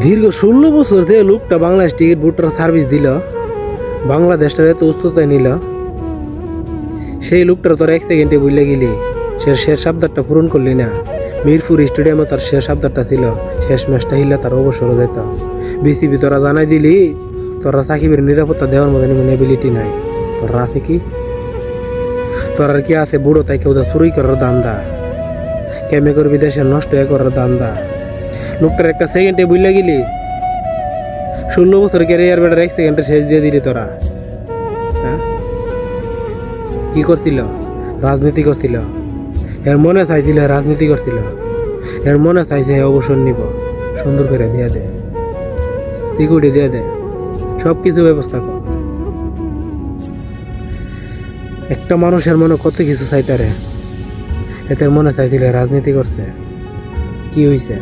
দীর্ঘ 16 বছর ধরে লোকটা বাংলাদেশ টিকিট বুটার সার্ভিস দিল, বাংলাদেশটার এত উচ্চতায় নিল। সেই লোকটার তোর 1 সেকেন্ডে বুঝলে গেলি, সে শেষ আবদারটা পূরণ করলি না। মিরপুর স্টেডিয়ামে তার শেষ আবদারটা ছিল, শেষ ম্যাচটা হিললে তার অবসর যেত। বিসিবি তোরা জানাই দিলি তোরা সাকিবের নিরাপত্তা দেওয়ার মতো এবিলিটি নাই। তোরা আছে কি? তোর আর কি আছে? বুড়ো তাই কেউ চুরি করার দান্দা, কেমে করবি দেশের নষ্ট করার দান্দা। লোকটার 1 সেকেন্ডে বুঝলে গেলি, 16 বছর ক্যারিয়ার বেটার 1 সেকেন্ডে শেষ দিয়ে দিলি তোরা। হ্যাঁ, কি করছিল? রাজনীতি করছিল। এর মনে চাইছিল রাজনীতি করছিল, এর মনে চাইছে অবসর নিব। সুন্দর করে দিয়ে দে, সিকিউরিটি দিয়ে দে, সব কিছু ব্যবস্থা কর। একটা মানুষের মনে কত কিছু চাইতারে, এতে মনে চাইছিল রাজনীতি করছে। কি হয়েছে?